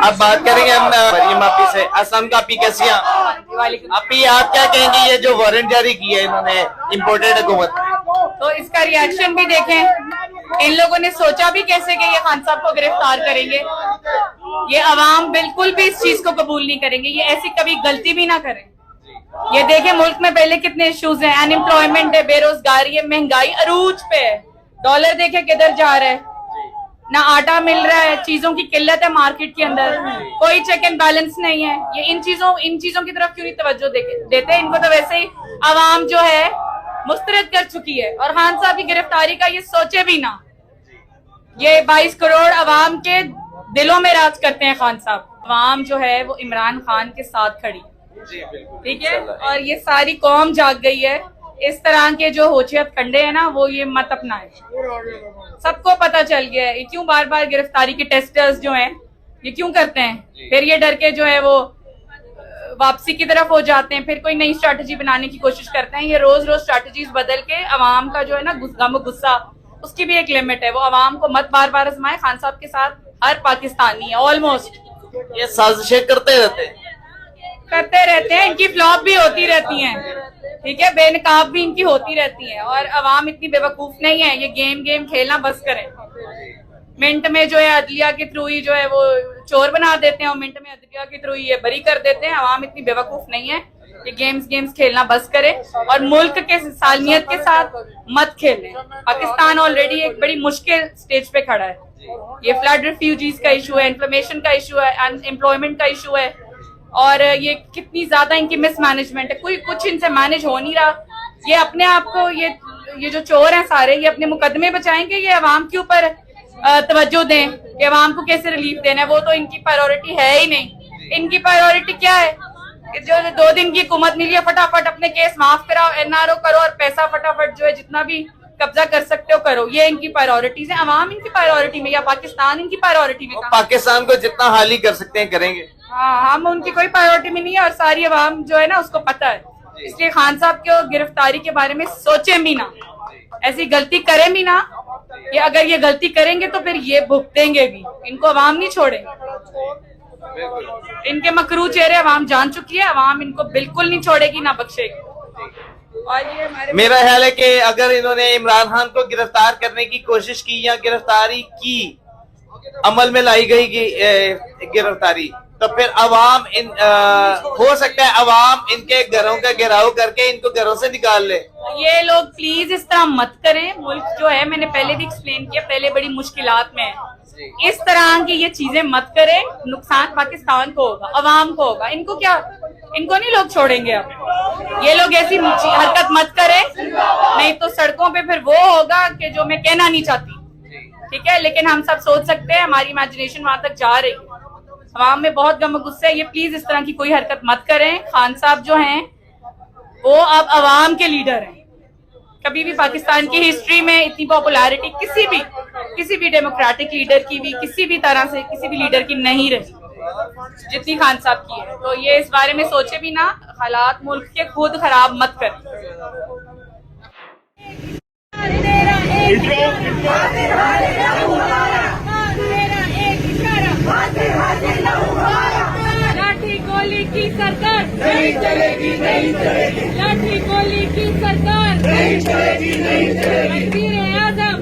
अब बात करेंगे हम मरियम आपी से। असलम का आपी कैसी हैं आपी? आप क्या कहेंगे ये जो वारंट जारी किया है इन्होंने इम्पोर्टेड हुकूमत, तो इसका रिएक्शन भी देखें। इन लोगों ने सोचा भी कैसे कि ये खान साहब को गिरफ्तार करेंगे। ये अवाम बिल्कुल भी इस चीज को कबूल नहीं करेंगे, ये ऐसी कभी गलती भी ना करें। ये देखें मुल्क में पहले कितने इश्यूज हैं, अनएम्प्लॉयमेंट है, बेरोजगारी है, महंगाई अरूज पे है, डॉलर देखे किधर जा रहा है, ना आटा मिल रहा है, चीजों की किल्लत है मार्केट के अंदर, कोई चेक एंड बैलेंस नहीं है। ये इन चीजों की तरफ क्यों नहीं तवज्जो देते? इनको तो वैसे ही आवाम जो है मुस्तरद कर चुकी है, और खान साहब की गिरफ्तारी का ये सोचे भी ना। ये 22 करोड़ आवाम के दिलों में राज करते हैं खान साहब। आवाम जो है वो इमरान खान के साथ खड़ी, ठीक है, और ये सारी कौम जाग गई है। इस तरह के जो होशियत कंडे हैं ना, वो ये मत अपनाए। सबको पता चल गया है ये क्यों बार बार गिरफ्तारी के टेस्टर्स जो हैं ये क्यों करते हैं। फिर ये डर के जो है वो वापसी की तरफ हो जाते हैं, फिर कोई नई स्ट्रैटेजी बनाने की कोशिश करते हैं। ये रोज रोज स्ट्रैटेजीज बदल के अवाम का जो है ना गम गुस्सा, उसकी भी एक लिमिट है। वो अवाम को मत बार बार आजमाए। खान साहब के साथ हर पाकिस्तानी है ऑलमोस्ट ये साजिशें करते रहते हैं। इनकी फ्लॉप भी होती रहती हैं, ठीक है, बेनकाब भी इनकी होती रहती है। और अवाम इतनी बेवकूफ नहीं है, ये गेम खेलना बस करें। मिनट में जो है अदलिया के थ्रू ही जो है वो चोर बना देते हैं, और मिनट में अदलिया के थ्रू ही ये बरी कर देते हैं। अवाम इतनी बेवकूफ नहीं है, ये गेम्स खेलना बस करें और मुल्क के सालनियत के साथ मत खेलें। पाकिस्तान ऑलरेडी एक बड़ी मुश्किल स्टेज पे खड़ा है। ये फ्लड रिफ्यूजीज का इशू है, इन्फ्लेमेशन का इशू है, अनएम्प्लॉयमेंट का इशू है, और ये कितनी ज्यादा इनकी मिसमैनेजमेंट है। कोई कुछ इनसे मैनेज हो नहीं रहा। ये अपने आप को ये जो चोर हैं सारे, ये अपने मुकदमे बचाएंगे, ये अवाम के ऊपर तवज्जो दें कि अवाम को कैसे रिलीफ देना है। वो तो इनकी प्रायोरिटी है ही नहीं। इनकी प्रायोरिटी क्या है कि जो 2 दिन की हुकूमत मिली है, फटाफट अपने केस माफ कराओ, एनआरओ करो, और पैसा फटाफट जो है जितना भी कब्जा कर सकते हो करो। ये इनकी प्रायोरिटीज है। अवाम इनकी प्रायोरिटी में या पाकिस्तान इनकी प्रायोरिटी में? पाकिस्तान को जितना हाल ही कर सकते हैं करेंगे। हाँ, हम उनकी कोई प्रायोरिटी में नहीं है, और सारी अवाम जो है ना उसको पता है। इसलिए खान साहब की गिरफ्तारी के बारे में सोचे भी ना, ऐसी गलती करें भी ना। ये अगर ये गलती करेंगे तो फिर ये भुगतेंगे भी, इनको अवाम नहीं छोड़ेंगे। इनके मकरू चेहरे अवाम जान चुकी है, अवाम इनको बिल्कुल नहीं छोड़ेगी ना बख्शेगी। और ये मेरा ख्याल है कि अगर इन्होंने इमरान खान को गिरफ्तार करने की कोशिश की या गिरफ्तारी की, अमल में लाई गई गिरफ्तारी, तो फिर अवाम हो सकता है अवाम इनके घरों का घेराव करके इनको घरों से निकाल ले। ये लोग प्लीज इस तरह मत करें। मुल्क जो है, मैंने पहले भी एक्सप्लेन किया, पहले बड़ी मुश्किलात में है। इस तरह की ये चीजें मत करें। नुकसान पाकिस्तान को होगा, अवाम को होगा। इनको नहीं लोग छोड़ेंगे। अब ये लोग ऐसी हरकत मत करें, नहीं तो सड़कों पे फिर वो होगा कि जो मैं कहना नहीं चाहती, ठीक है। लेकिन हम सब सोच सकते हैं, हमारी इमेजिनेशन वहां तक जा रही है। अवाम में बहुत गम गुस्सा है। ये प्लीज इस तरह की कोई हरकत मत करें। खान साहब जो हैं वो अब अवाम के लीडर हैं। कभी भी पाकिस्तान की हिस्ट्री में इतनी पॉपुलैरिटी किसी भी डेमोक्रेटिक लीडर की भी, किसी भी तरह से किसी भी लीडर की नहीं रही जितनी खान साहब की है। तो ये इस बारे में सोचे भी ना, हालात मुल्क के खुद खराब मत करें। लाठी गोली की सरकार नहीं चलेगी, नहीं चलेगी। लाठी गोली की सरकार नहीं चलेगी, नहीं चलेगी। वज़ीर-ए-आज़म